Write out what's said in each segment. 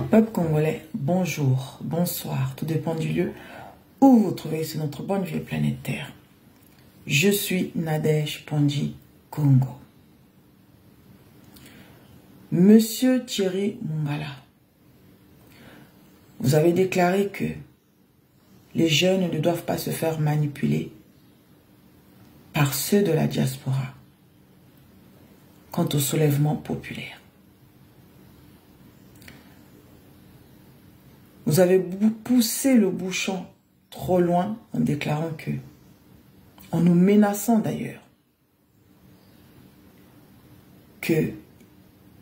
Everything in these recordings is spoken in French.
Peuple congolais, bonjour, bonsoir, tout dépend du lieu où vous vous trouvez sur notre bonne vieille planète Terre. Je suis Nadège Pandji Congo. Monsieur Thierry Mungala, vous avez déclaré que les jeunes ne doivent pas se faire manipuler par ceux de la diaspora quant au soulèvement populaire. Vous avez poussé le bouchon trop loin en déclarant que, en nous menaçant d'ailleurs, que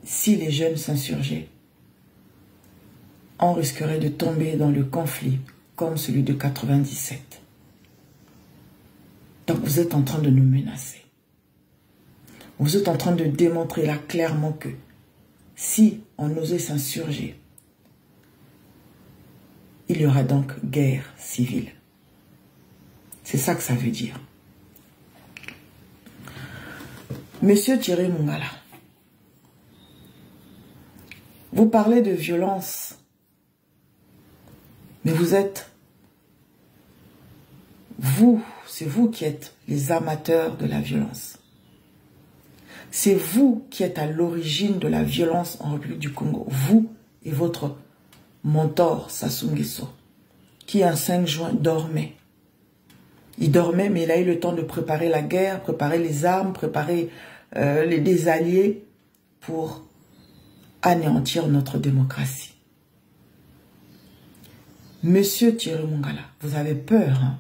si les jeunes s'insurgeaient, on risquerait de tomber dans le conflit comme celui de 97. Donc vous êtes en train de nous menacer. Vous êtes en train de démontrer là clairement que si on osait s'insurger, il y aura donc guerre civile. C'est ça que ça veut dire. Monsieur Thierry Mungala, vous parlez de violence, mais c'est vous qui êtes les amateurs de la violence. C'est vous qui êtes à l'origine de la violence en République du Congo. Vous et votre mentor Sassou Nguesso, qui un 5 juin dormait. Il dormait, mais il a eu le temps de préparer la guerre, préparer les armes, préparer des alliés pour anéantir notre démocratie. Monsieur Thierry Mungala, vous avez peur, hein?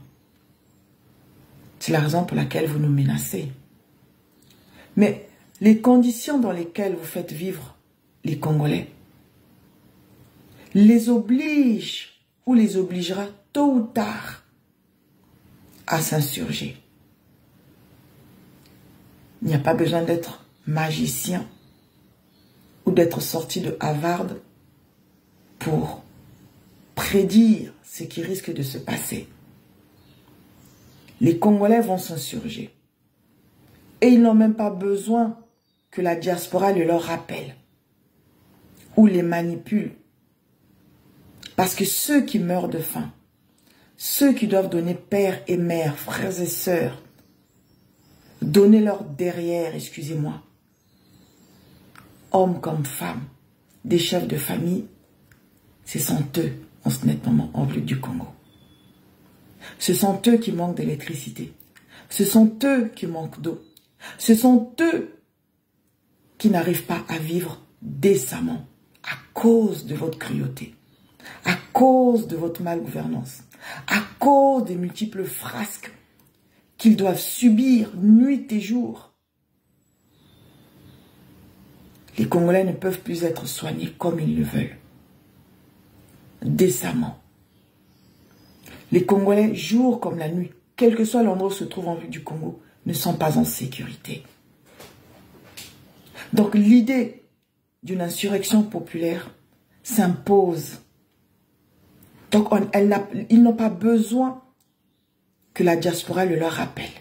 C'est la raison pour laquelle vous nous menacez. Mais les conditions dans lesquelles vous faites vivre les Congolais les oblige ou les obligera tôt ou tard à s'insurger. Il n'y a pas besoin d'être magicien ou d'être sorti de Harvard pour prédire ce qui risque de se passer. Les Congolais vont s'insurger. Et ils n'ont même pas besoin que la diaspora le leur rappelle ou les manipule. Parce que ceux qui meurent de faim, ceux qui doivent donner père et mère, frères et sœurs, donner leur derrière, excusez-moi, hommes comme femmes, des chefs de famille, ce sont eux en ce net moment en République du Congo. Ce sont eux qui manquent d'électricité. Ce sont eux qui manquent d'eau. Ce sont eux qui n'arrivent pas à vivre décemment à cause de votre cruauté. À cause de votre malgouvernance, à cause des multiples frasques qu'ils doivent subir nuit et jour. Les Congolais ne peuvent plus être soignés comme ils le veulent, décemment. Les Congolais, jour comme la nuit, quel que soit l'endroit où se trouve en vue du Congo, ne sont pas en sécurité. Donc l'idée d'une insurrection populaire s'impose. Donc, ils n'ont pas besoin que la diaspora le leur rappelle.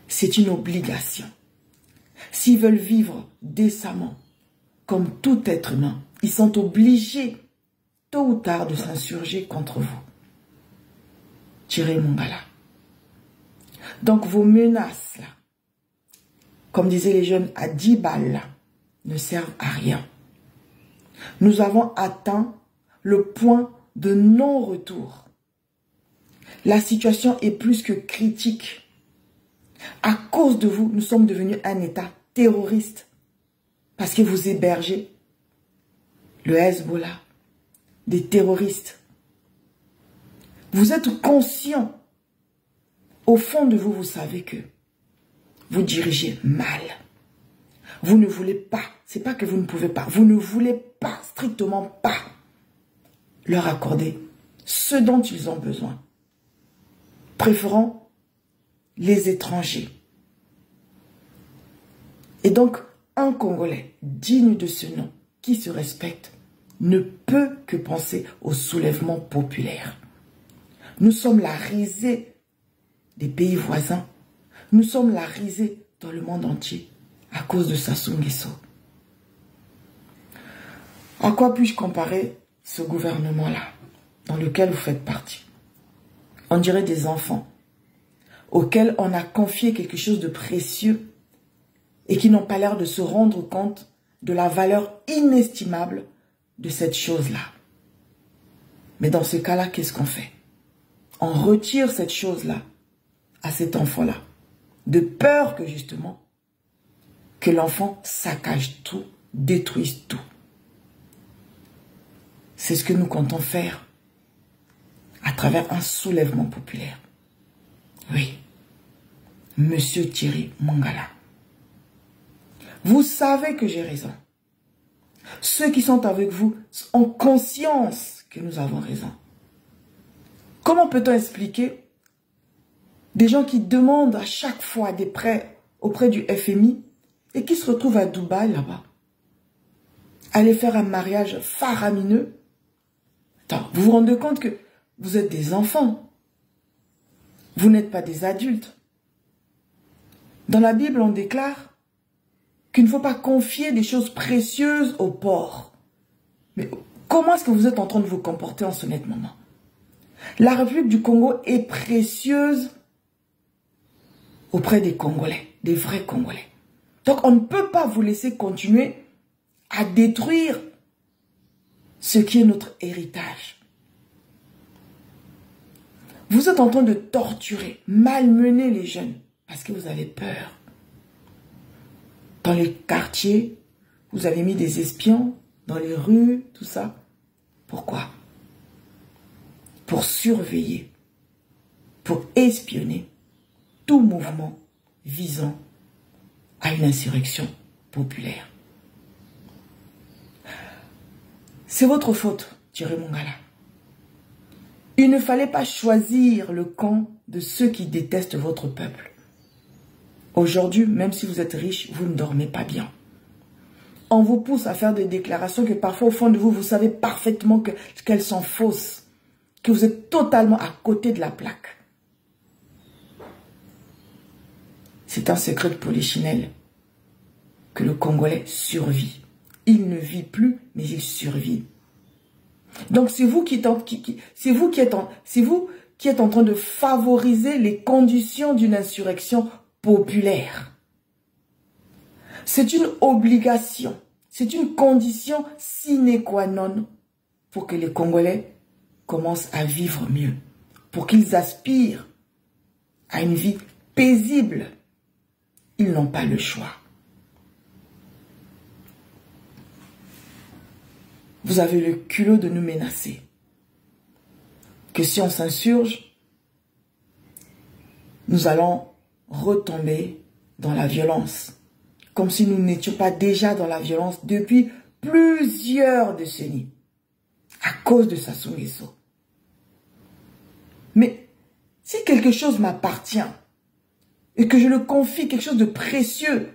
C'est une obligation. S'ils veulent vivre décemment, comme tout être humain, ils sont obligés, tôt ou tard, de s'insurger contre vous. Thierry Mungala. Donc, vos menaces, là, comme disaient les jeunes, à 10 balles, là, ne servent à rien. Nous avons atteint le point de non-retour. La situation est plus que critique. À cause de vous, nous sommes devenus un État terroriste. Parce que vous hébergez le Hezbollah, des terroristes. Vous êtes conscient. Au fond de vous, vous savez que vous dirigez mal. Vous ne voulez pas. C'est pas que vous ne pouvez pas. Vous ne voulez pas, strictement pas, leur accorder ce dont ils ont besoin, préférant les étrangers. Et donc, un Congolais digne de ce nom, qui se respecte, ne peut que penser au soulèvement populaire. Nous sommes la risée des pays voisins. Nous sommes la risée dans le monde entier à cause de Sassou Nguesso. À quoi puis-je comparer ce gouvernement-là, dans lequel vous faites partie? On dirait des enfants auxquels on a confié quelque chose de précieux et qui n'ont pas l'air de se rendre compte de la valeur inestimable de cette chose-là. Mais dans ce cas-là, qu'est-ce qu'on fait? On retire cette chose-là à cet enfant-là, de peur que justement, que l'enfant saccage tout, détruise tout. C'est ce que nous comptons faire à travers un soulèvement populaire. Oui, Monsieur Thierry Mongala. Vous savez que j'ai raison. Ceux qui sont avec vous ont conscience que nous avons raison. Comment peut-on expliquer des gens qui demandent à chaque fois des prêts auprès du FMI et qui se retrouvent à Dubaï là-bas, aller faire un mariage faramineux? Attends, vous vous rendez compte que vous êtes des enfants. Vous n'êtes pas des adultes. Dans la Bible, on déclare qu'il ne faut pas confier des choses précieuses aux porcs. Mais comment est-ce que vous êtes en train de vous comporter en ce net moment? La République du Congo est précieuse auprès des Congolais, des vrais Congolais. Donc on ne peut pas vous laisser continuer à détruire ce qui est notre héritage. Vous êtes en train de torturer, malmener les jeunes parce que vous avez peur. Dans les quartiers, vous avez mis des espions dans les rues, tout ça. Pourquoi? Pour surveiller, pour espionner tout mouvement visant à une insurrection populaire. C'est votre faute, Thierry Mongala. Il ne fallait pas choisir le camp de ceux qui détestent votre peuple. Aujourd'hui, même si vous êtes riche, vous ne dormez pas bien. On vous pousse à faire des déclarations que parfois au fond de vous, vous savez parfaitement qu'elles sont fausses, que vous êtes totalement à côté de la plaque. C'est un secret de Polichinelle que le Congolais survit. Il ne vit plus, mais il survit. Donc c'est vous qui êtes en train de favoriser les conditions d'une insurrection populaire. C'est une obligation, c'est une condition sine qua non pour que les Congolais commencent à vivre mieux, pour qu'ils aspirent à une vie paisible. Ils n'ont pas le choix. Vous avez le culot de nous menacer que si on s'insurge, nous allons retomber dans la violence, comme si nous n'étions pas déjà dans la violence depuis plusieurs décennies, à cause de Sassou Nguesso. Mais si quelque chose m'appartient, et que je le confie, quelque chose de précieux,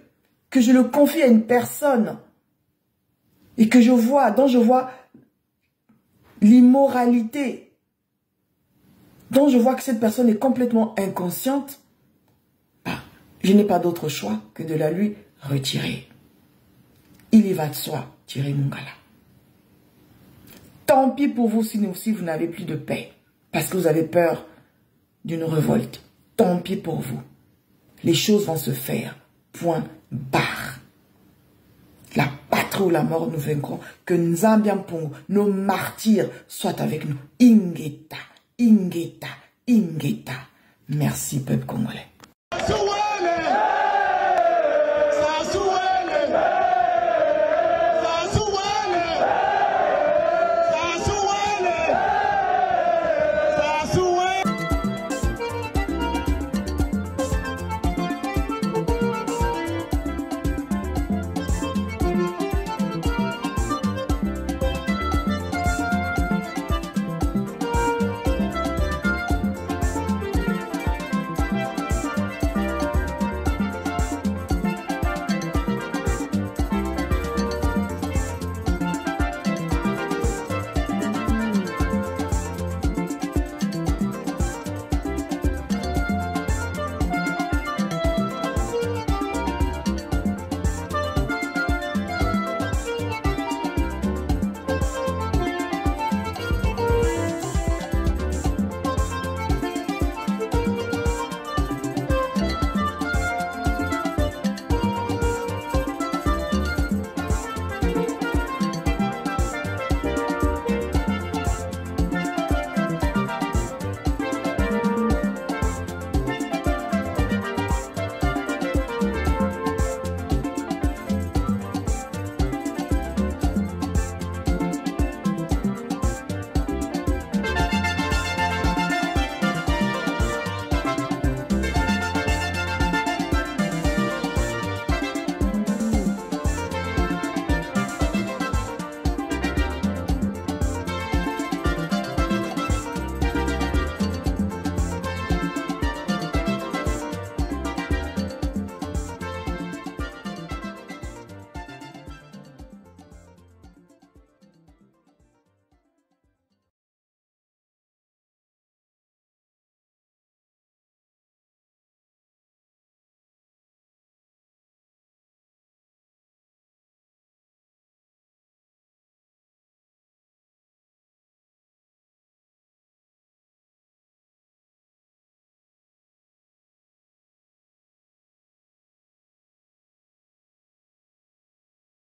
que je le confie à une personne, et que dont je vois l'immoralité, dont je vois que cette personne est complètement inconsciente, je n'ai pas d'autre choix que de la lui retirer. Il y va de soi, Thierry Mongala. Tant pis pour vous si vous n'avez plus de paix, parce que vous avez peur d'une révolte. Tant pis pour vous. Les choses vont se faire. Point barre. La patrie ou la mort, nous vaincrons. Que Nzambian Pongo, nos martyrs, soient avec nous. Ingeta, Ingeta, Ingeta. Merci, peuple congolais.